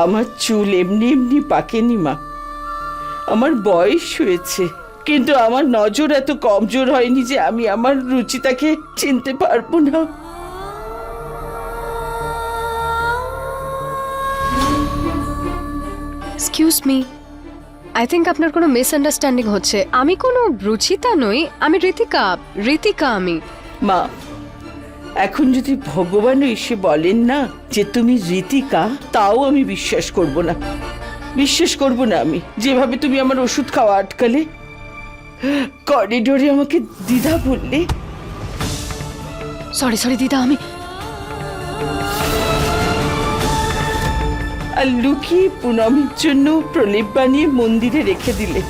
আমার চুল এমনি এমনি পাকেনি মা, আমার বয়স হয়েছে, কিন্তু আমার নজর এত কমজোর হয়নি যে আমি আমার রুচিতাকে চিনতে পারবো না। এক্সকিউজ মি, আই থিঙ্ক আপনার কোনো মিসআন্ডারস্ট্যান্ডিং হচ্ছে। আমি কোনো রুচিতা নই, আমি ঋতিকা। ঋতিকা আমি। মা, এখন যদি ভগবানও এসে বলেন না যে তুমি ঋতিকা, তাও আমি বিশ্বাস করব না। বিশ্বাস করব না আমি। যেভাবে তুমি আমার ওষুধ খাওয়া আটকালে, করিডোরে আমাকে দিদা বললে। সরি সরি দিদা, আমি আর লুকিয়ে পুনমের জন্য প্রলেপ বানিয়ে মন্দিরে রেখে দিলে।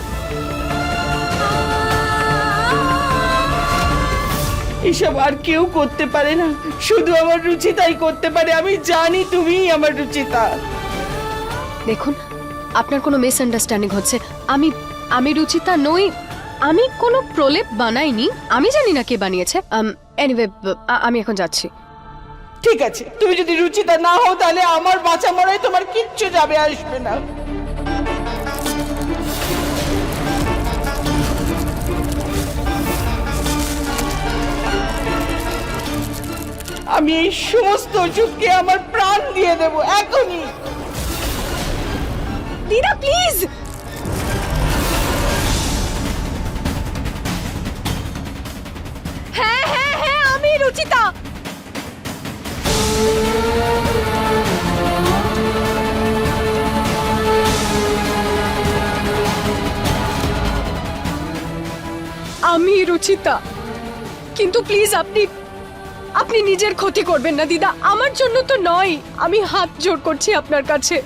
এসব আর কেউ করতে পারে না, শুধু আমার রুচিতাই করতে পারে। আমি জানি তুমি আমার রুচিতা। দেখুন, আপনার কোনো মিসআন্ডারস্ট্যান্ডিং হচ্ছে। আমি রুচিতা নই, আমি কোনো প্রলেপ বানাইনি। আমি জানি না কে বানিয়েছে। এনিওয়ে, আমি এখন যাচ্ছি। ঠিক আছে, তুমি যদি রুচিতা না হও তাহলে আমার বাঁচা মরায় তোমার কিচ্ছু যাবে আসবে না। আমি এই সমস্ত যুগকে আমার প্রাণ দিয়ে দেব এখনই। দিদা প্লিজ। হ্যাঁ হ্যাঁ হ্যাঁ, আমি রুচিতা। আমি রুচিতা, কিন্তু প্লিজ আপনি নিজের ক্ষতি করবেন না দিদা। আমার জন্য তো নয়, আমি হাত জোড় করছি আপনার কাছে।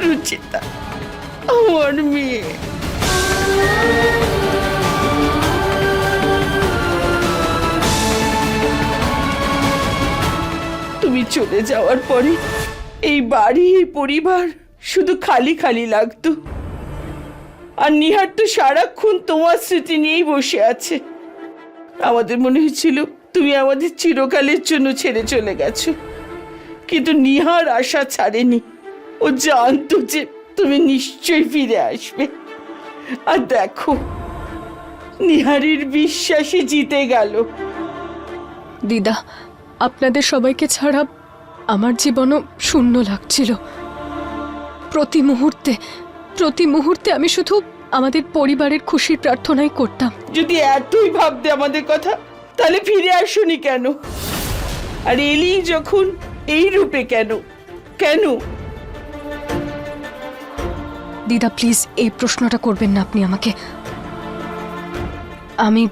রুচিতা আমার মেয়ে। তুমি চলে যাওয়ার পরে এই বাড়ি, এই পরিবার শুধু খালি খালি লাগতো। আর নিহার তো সারাক্ষণ তোমার স্মৃতি নিয়েই বসে আছে। আমাদের মনে হয়েছিল তুমি আমাদের চিরকালের জন্য ছেড়ে চলে গেছো, কিন্তু নিহার আশা ছাড়েনি। ও জানতো যে তুমি নিশ্চয়ই ফিরে আসবে। আর দেখো, নিহারের বিশ্বাসে জিতে গেল। দিদা, আপনাদের সবাইকে ছাড়া আমার জীবনও শূন্য লাগছিল। প্রতি মুহূর্তে আমি শুধু আমাদের পরিবারের খুশির প্রার্থনাই করতাম। যদি এতই ভাবতে আমাদের কথা, তাহলে ফিরে আসোনি কেন? আর এলি যখন, এই রূপে কেন? কেন? দিদা প্লিজ এই প্রশ্নটা করবেন না আপনি আমাকে। আমি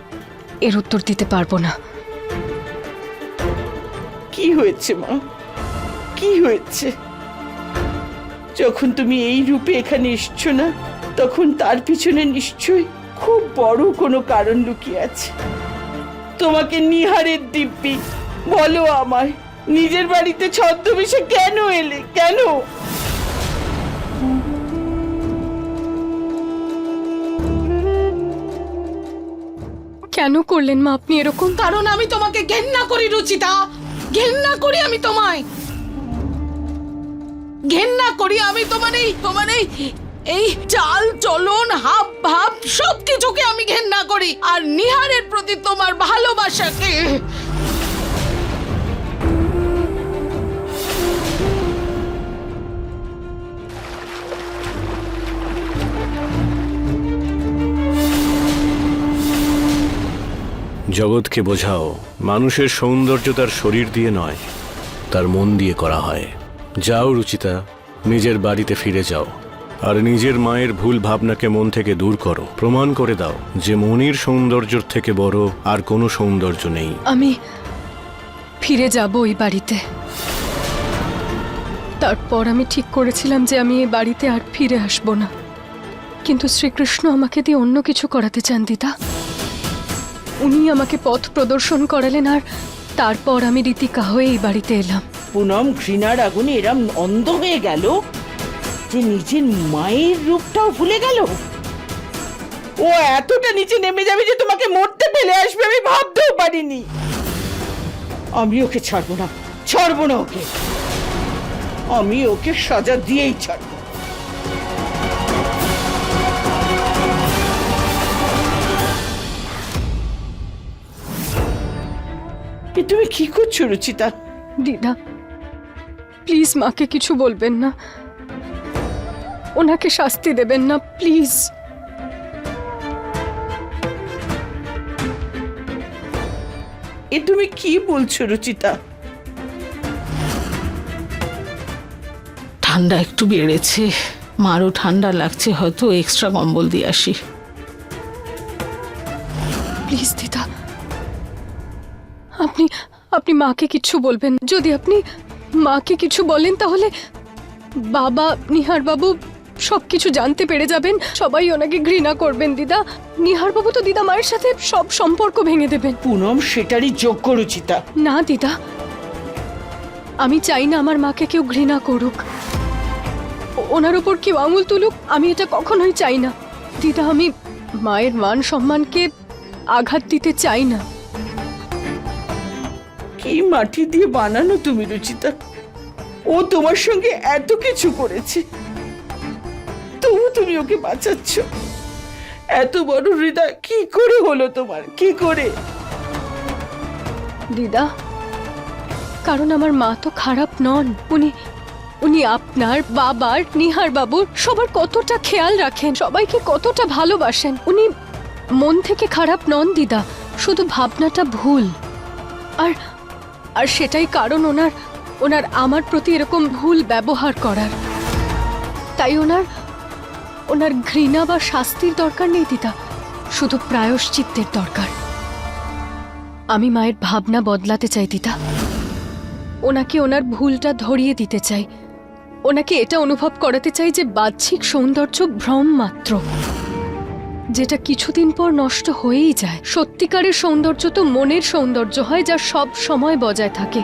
এর উত্তর দিতে পারবো না। কি হয়েছে মা, কি হয়েছে? যখন তুমি এই রূপে এখানে এসছো না, তখন তার পিছনে নিশ্চয়ই খুব বড় কোনো কারণ লুকিয়ে আছে। তোমাকে নিহারের দিব্যি বলো আমায়, নিজের বাড়িতে ছদ্মবেশে কেন এলে? কেন? কেন করলেন মা আপনি এরকম? কারণ আমি তোমাকে ঘেন্না করি রুচিতা, ঘেন্না করি আমি তোমায়, ঘেন্না করি আমি তোমার এই চাল চলন হাব ভাব সবকিছুকে আমি ঘেন্না করি। আর নিহারের প্রতি তোমার ভালোবাসাকে। জগৎকে বোঝাও, মানুষের সৌন্দর্য তার শরীর দিয়ে নয়, তার মন দিয়ে করা হয়। যাও রুচিতা, নিজের বাড়িতে ফিরে যাও, আর নিজের মায়ের ভুল ভাবনাকে মন থেকে দূর করো। প্রমাণ করে দাও যে মনির সৌন্দর্যের থেকে বড় আর কোনো সৌন্দর্য নেই। আমি ফিরে যাব ওই বাড়িতে। তারপর আমি ঠিক করেছিলাম যে আমি এই বাড়িতে আর ফিরে আসব না। কিন্তু শ্রীকৃষ্ণ আমাকে দিয়ে অন্য কিছু করাতে চান দিদা। উনি আমাকে পথ প্রদর্শন করালেন, আর তারপর আমি ঋতিকা হয়ে এই বাড়িতে এলাম। পুনম ঘৃণার আগুনে এরম অন্ধ হয়ে গেল যে নিজের মায়ের রূপটাও ভুলে গেল। ও ও এতটা নিচে নেমে যাবে যে তোমাকে মরতে ফেলে আসবে আমি ভাবতেও পারিনি। আমি ওকে ছাড়বো না, ছাড়বো না ওকে। আমি ওকে সাজা দিয়েই ছাড়বো। এ তুমি কি করছো রুচিতা? দিদা প্লিজ মাকে কিছু বলবেন না, ওনাকে শাস্তি দেবেন না প্লিজ। এ তুমি কি বলছো রুচিতা? ঠান্ডা একটু বেড়েছে, মারও ঠান্ডা লাগছে, হয়তো এক্সট্রা কম্বল দিয়ে আসি। প্লিজ দিদা, আপনি আপনি মাকে কিছু বলবেন। যদি আপনি মাকে কিছু বলেন তাহলে বাবা, নিহার বাবু সবকিছু জানতে পেরে যাবেন, সবাই ওনাকে ঘৃণা করবেন। দিদা, নিহার বাবু তো দিদা মায়ের সাথে সব সম্পর্ক ভেঙে দেবেন। পুনম সেটারই যোগ্য রুচিতা। না দিদা, আমি চাই না আমার মাকে কেউ ঘৃণা করুক, ওনার উপর কেউ আঙুল তুলুক, আমি এটা কখনোই চাই না। দিদা, আমি মায়ের মান সম্মানকে আঘাত দিতে চাই না। কি মাটি দিয়ে বানানো তুমি রুচিতা? ও তোমার সঙ্গে এত কিছু করেছে, তবু তুমি ওকে বাঁচাচ্ছ। এত বড় হৃদয় কি করে হলো তোমার, কি করে? দিদা, কারণ আমার মা তো খারাপ নন। উনি আপনার, বাবার, নিহার বাবুর সবার কতটা খেয়াল রাখেন, সবাইকে কতটা ভালোবাসেন। উনি মন থেকে খারাপ নন দিদা, শুধু ভাবনাটা ভুল। আর সেটাই কারণ ওনার আমার প্রতি এরকম ভুল ব্যবহার করার। তাই ওনার ঘৃণা বা শাস্তির দরকার নেই দিদা, শুধু প্রায়শ্চিত্তের দরকার। আমি মায়ের ভাবনা বদলাতে চাই দিদা, ওনাকে ওনার ভুলটা ধরিয়ে দিতে চাই, ওনাকে এটা অনুভব করাতে চাই যে বাহ্যিক সৌন্দর্য ভ্রম মাত্র, যেটা কিছুদিন পর নষ্ট হয়েই যায়। সত্যিকারের সৌন্দর্য তো মনের সৌন্দর্য হয়, যা সব সময় বজায় থাকে।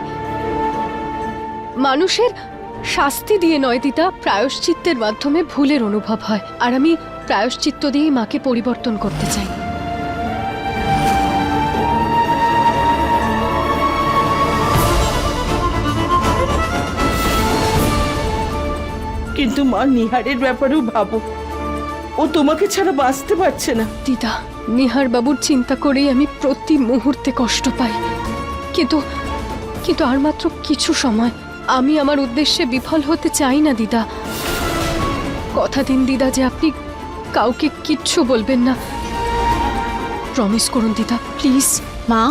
মানুষের শাস্তি দিয়ে নয় দিদা, প্রায়শ্চিত্তের মাধ্যমে ভুলের অনুভব হয়। আর আমি প্রায়শ্চিত্ত দিয়েই মাকে পরিবর্তন করতে চাই। কিন্তু মা, নিহারের ব্যাপারেও ভাবো, ও তোমাকে ছাড়া বাঁচতে পারছে না। দিদা, নিহার বাবুর চিন্তা করেই আমি প্রতি মুহূর্তে কষ্ট পাই। কিন্তু আর মাত্র কিছু সময়। আমি আমার উদ্দেশ্যে বিফল হতে চাই না দিদা। কথা দিন দিদা যে আপনি কাউকে কিচ্ছু বলবেন না। প্রমিস করুন দিদা, প্লিজ। মা,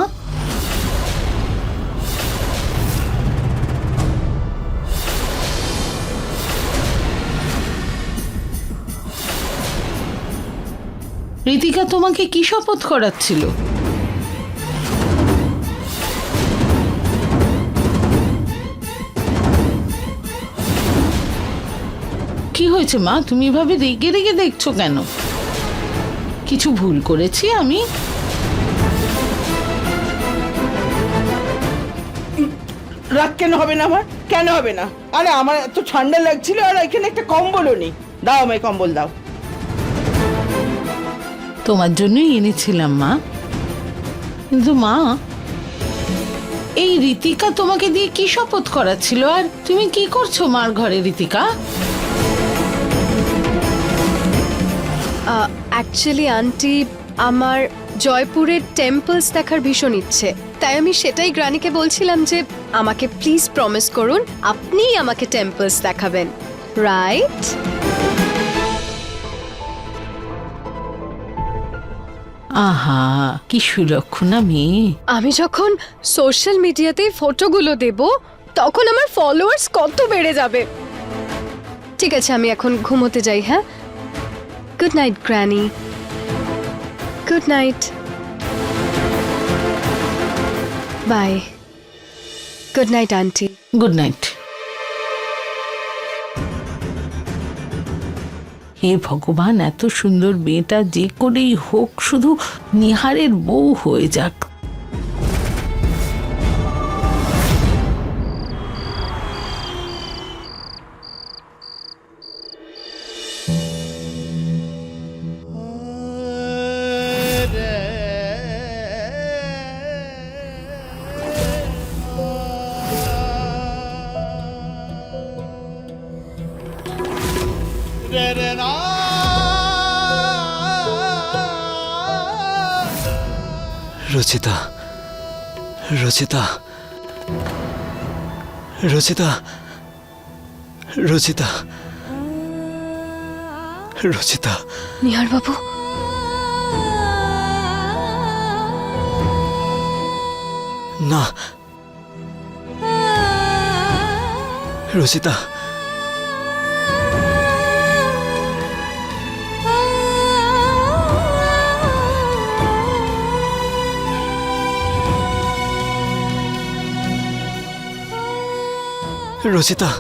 ঋতিকা তোমাকে কি শপথ করাচ্ছিল? কি হয়েছে মা, তুমি এভাবে রেগে রেগে দেখছো কেন? কিছু ভুল করেছি আমি? রাগ কেন হবে না আমার, কেন হবে না? আরে আমার এত ঠান্ডা লাগছিল, আর এখানে একটা কম্বলও নেই। দাও আমায় কম্বল দাও। তোমার জন্যই এনেছিলাম মা। কিন্তু মা, এই ঋতিকা তোমাকে দিয়ে কি শপথ করাচ্ছিল, আর তুমি কি করছো মার ঘরে ঋতিকা? অ্যাকচুয়ালি আন্টি, আমার জয়পুরের টেম্পলস দেখার ভীষণ ইচ্ছে, তাই আমি সেটাই গ্রানিকে বলছিলাম যে আমাকে প্লিজ প্রমিস করুন আপনিই আমাকে টেম্পলস দেখাবেন, রাইট? আহা, কি সুলক্ষণা মেয়ে। আমি যখন সোশ্যাল মিডিয়াতে ফটোগুলো দেব তখন আমার ফলোয়ার্স কত বেড়ে যাবে। ঠিক আছে, আমি এখন ঘুমোতে যাই। হ্যাঁ, good night granny. Good night, bye. Good night aunty. Good night. হে ভগবান, এত সুন্দর মেয়েটা যে করেই হোক শুধু নিহারের বউ হয়ে যাক। রচিতা, রচিতা, রচিতা, রচিতা, রচিতা। নিহার বাবু, না, রচিতা, রচিতা,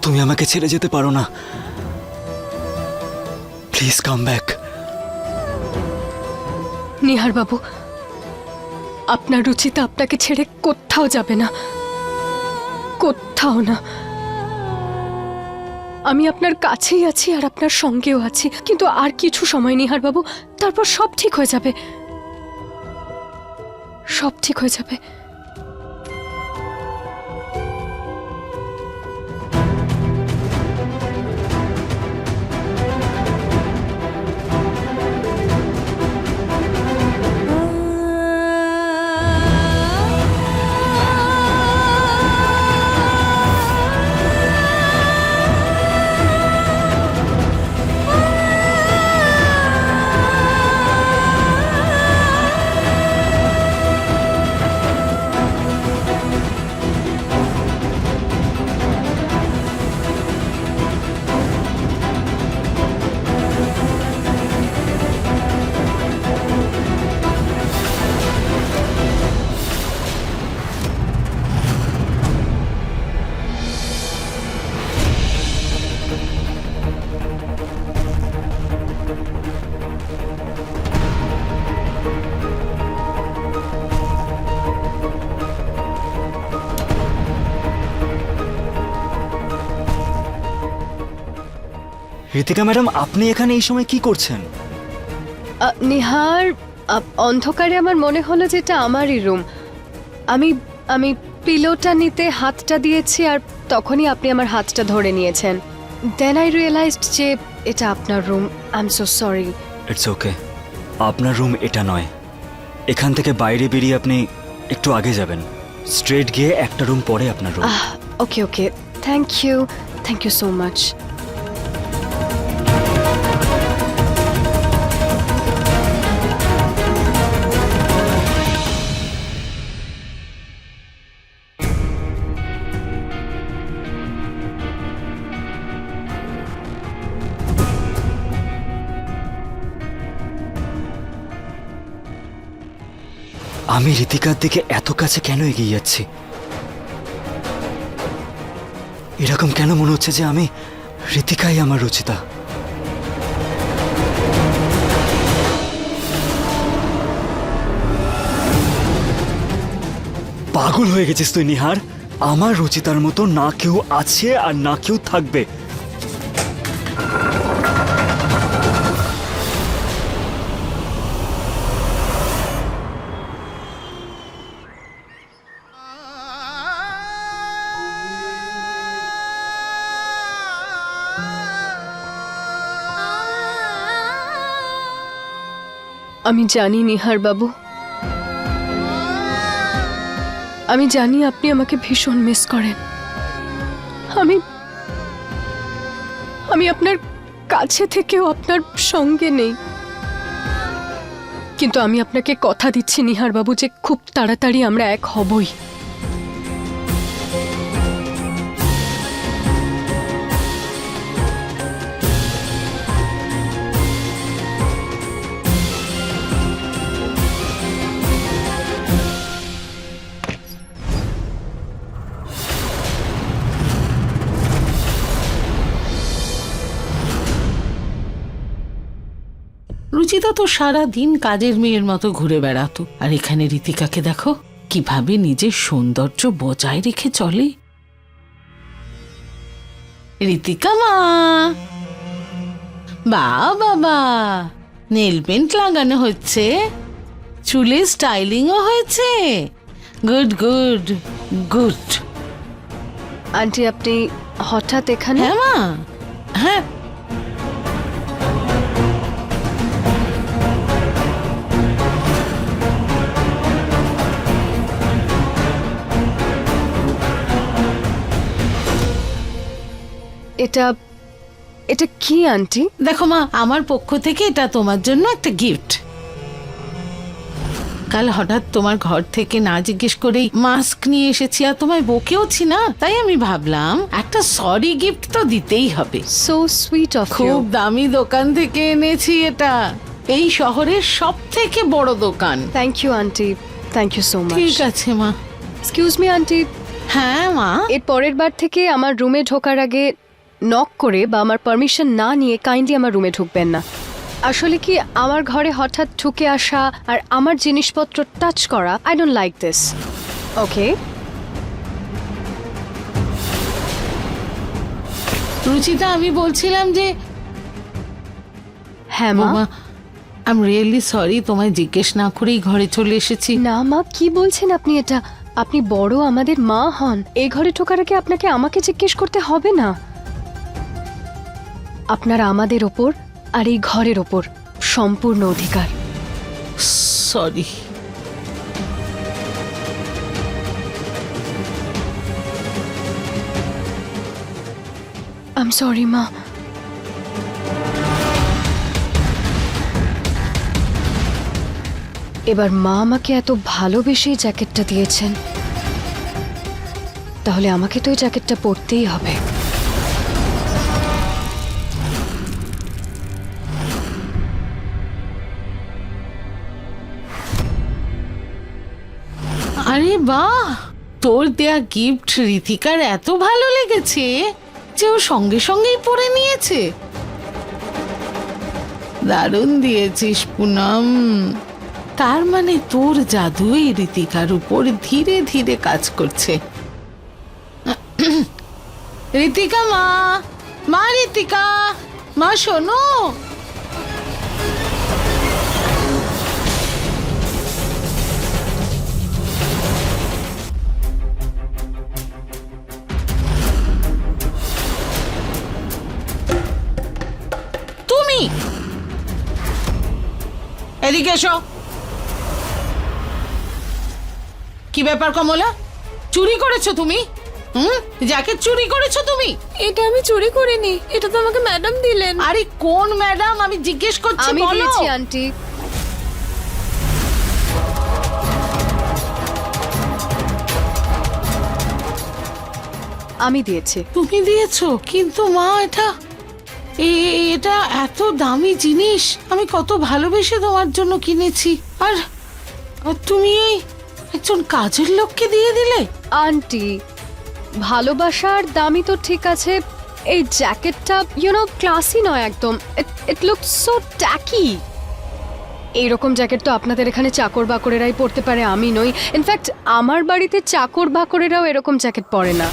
তুমি আমাকে ছেড়ে যেতে পারো না। Please come back. নিহার বাবু, আপনার রুচিতা আপনাকে ছেড়ে কোথাও যাবে না, কোথাও না। আমি আপনার কাছেই আছি আর আপনার সঙ্গেও আছি, কিন্তু আর কিছু সময় নিহার বাবু, তারপর সব ঠিক হয়ে যাবে, সব ঠিক হয়ে যাবে। ঋতিকা ম্যাডাম, আপনি এখানে এই সময় কি করছেন? নিহার, অন্ধকারে আমার মনে হলো যে এটা আমারই রুম। আমি আমি পিলোটা নিতে হাতটা দিয়েছি আর তখনই আপনি আমার হাতটা ধরে নিয়েছেন। দেন আই রিয়েলাইজড যে এটা আপনার room. I am so sorry. It's okay. আপনার রুম এটা নয়। এখান থেকে বাইরে বেরিয়ে আপনি একটু আগে যাবেন, স্ট্রেট গিয়ে একটা রুম পরে আপনার room. Okay okay, thank you so much. আমি ঋতিকার দিকে এত কাছে কেন এগিয়ে যাচ্ছি? এরকম কেন মনে হচ্ছে যে আমি ঋতিকাই আমার রচিতা? পাগল হয়ে গেছিস তুই নিহার। আমার রচিতার মতো না কেউ আছে আর না কেউ থাকবে। আমি জানি নিহার বাবু, আমি জানি আপনি আমাকে ভীষণ মিস করেন। আমি আপনার কাছে থেকেও আপনার সঙ্গে নেই, কিন্তু আমি আপনাকে কথা দিচ্ছি নিহার বাবু যে খুব তাড়াতাড়ি আমরা এক হবই। রুচিতা তো সারা দিন কাজের মেয়ের মতো ঘুরে বেড়াতো, আর এখানে ঋতিকাকে দেখো কিভাবে নিজের সৌন্দর্য বজায় রেখে চলে। ঋতিকা মা, বাবা, নেল পেন্ট লাগানো হচ্ছে, চুলে স্টাইলিংও হয়েছে। Good good good. আন্টি, আপনি হঠাৎ এখানে? হ্যাঁ মা, হ্যাঁ এটা এটা কি আন্টি? দেখো মা, আমার পক্ষ থেকে এটা তোমার জন্য একটা গিফট। কাল হঠাৎ তোমার ঘর থেকে না জিজ্ঞেস করেই মাস্ক নিয়ে এসেছি, আর তোমায় বকেওছি না, তাই আমি ভাবলাম একটা সরি গিফট তো দিতেই হবে। So sweet of you. খুব দামি দোকান থেকে এনেছি এটা, এই শহরের সব থেকে বড় দোকান। Thank you aunty, thank you so much. ঠিক আছে মা। এক্সকিউজ মি আন্টি, হ্যাঁ মা। এর পরের বার থেকে আমার রুমে ঢোকার আগে নক করে বা আমার পারমিশন না নিয়ে কাইন্ডলি আমার রুমে ঢুকবেন না। আসলে কি, আমার ঘরে হঠাৎ ঢুকে আসা আর আমার জিনিসপত্র টাচ করা, আই ডোন্ট লাইক দিস। ওকে? রুচিতা, আমি বলছিলাম যে হ্যাঁ মা। আই এম রিয়েলি সরি, তোমায় জিজ্ঞেস না করেই ঘরে চলে এসেছি। না মা, কি বলছেন আপনি এটা? আপনি বড়, আমাদের মা হন। এই ঘরে ঢোকার আগে আপনাকে আমাকে জিজ্ঞেস করতে হবে না। আপনার আমাদের ওপর আর এই ঘরের ওপর সম্পূর্ণ অধিকার। সরি। আই এম সরি মা। এবার মা আমাকে এত ভালোবেসে এই জ্যাকেটটা দিয়েছেন, তাহলে আমাকে তো এই জ্যাকেটটা পরতেই হবে। আরে বাহ, তোর দেয়া গিফট ঋতিকার এত ভালো লেগেছে যে ও সঙ্গে সঙ্গেই পরে নিয়েছে। দারুণ দিয়েছিস পুনম। তার মানে তোর জাদু এই ঋতিকার উপর ধীরে ধীরে কাজ করছে। ঋতিকা মা, মা ঋতিকা, মা শোনো। তুমি এদিকে এসো। কি ব্যাপার কমলা, চুরি করেছো তুমি? জ্যাকেট চুরি করেছো তুমি? এটা আমি চুরি করিনি, এটা তো আমাকে ম্যাডাম দিলেন। আরে কোন ম্যাডাম, আমি জিজ্ঞেস করছি, আমি বলো। দিয়েছি আন্টি। আমি দিয়েছি। তুমি দিয়েছো? কিন্তু মা, এটা এত দামি জিনিস আমি কত ভালোবেসে তোমার জন্য কিনেছি, আর তুমি এই একজন কাজের লোককে দিয়ে দিলে। আন্টি, ভালোবাসার দামি তো ঠিক আছে, এই জ্যাকেটটা ক্লাসি নয় একদম। It looks so techie. এইরকম জ্যাকেট তো আপনাদের এখানে চাকর বাকরেরাই পরতে পারে, আমি নই। ইনফ্যাক্ট আমার বাড়িতে চাকর বাকরেরাও এরকম জ্যাকেট পরে না।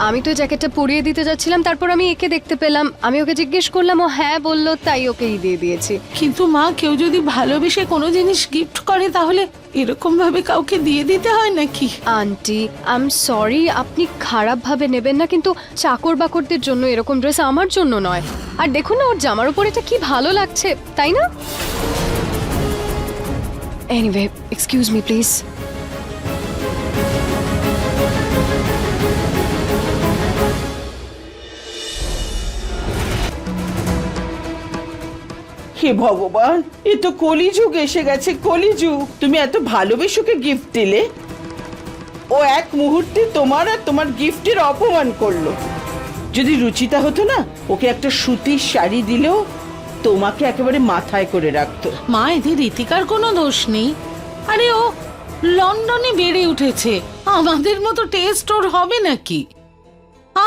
আমি তো জ্যাকেটটা পরিয়ে দিতে যাচ্ছিলাম, তারপর আমি একে দেখতে পেলাম, আমি ওকে জিজ্ঞেস করলাম, ও হ্যাঁ বললো, তাই ওকেই দিয়ে দিয়েছি। কিন্তু মা, কেউ যদি ভালোবেসে কোনো জিনিস গিফট করে তাহলে এরকম ভাবে কাউকে দিয়ে দিতে হয় নাকি? আন্টি, আই এম সরি, আপনি খারাপ ভাবে নেবেন না, কিন্তু চাকর বাকরদের জন্য এরকম ড্রেস, আমার জন্য নয়। আর দেখুন না, ওর জামার উপর এটা কি ভালো লাগছে, তাই না? Anyway, excuse me please. হে ভগবান, এ তো কলিযুগ এসে গেছে, কলিযুগ। তুমি এত ভালোবেসে ওকে গিফট দিলে, ও এক মুহূর্তে তোমার আর তোমার গিফটের অপমান করলো। যদি রুচিতা হতো না, ওকে একটা সুতির শাড়ি দিলেও তোমাকে একেবারে মাথায় করে রাখতো। মা, এতে ঋতিকার কোনো দোষ নেই। আরে ও লন্ডনে বেড়ে উঠেছে, আমাদের মতো টেস্ট ওর হবে নাকি?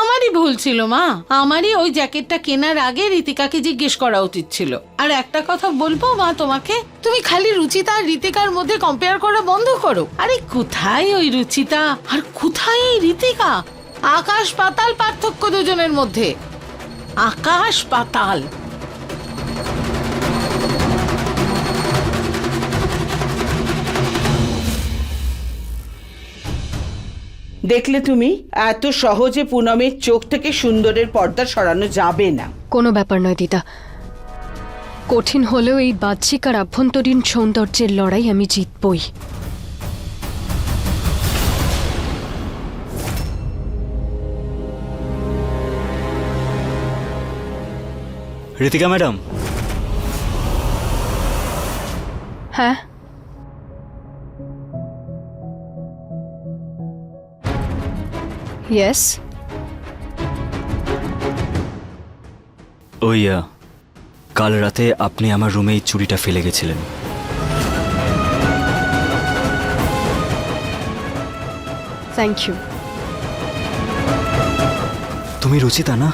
আমারই ভুল ছিল মা, আমারই ওই জ্যাকেটটা কেনার আগে ঋতিকাকে জিজ্ঞেস করা উচিত ছিল। আর একটা কথা বলবো মা তোমাকে, তুমি খালি রুচিতা আর ঋতিকার মধ্যে কম্পেয়ার করা বন্ধ করো। আরে কোথায় ওই রুচিতা আর কোথায় এই ঋতিকা? আকাশ পাতাল পার্থক্য দুজনের মধ্যে, আকাশ পাতাল। দেখলে তুমি, এত সহজে পুনমের চোখ থেকে সুন্দরের পর্দা সরানো যাবে না। কোনো ব্যাপার নয় দিদা, কঠিন হলেও এই বাহ্যিক আর আভ্যন্তরীণ সৌন্দর্যের লড়াই আমি জিতবই। ঋতিকা ম্যাডাম, হ্যাঁ ইয়েস ওই কাল রাতে আপনি আমার রুমে এই চুড়িটা ফেলে গেছিলেন। Thank you. তুমি রুচিতা না?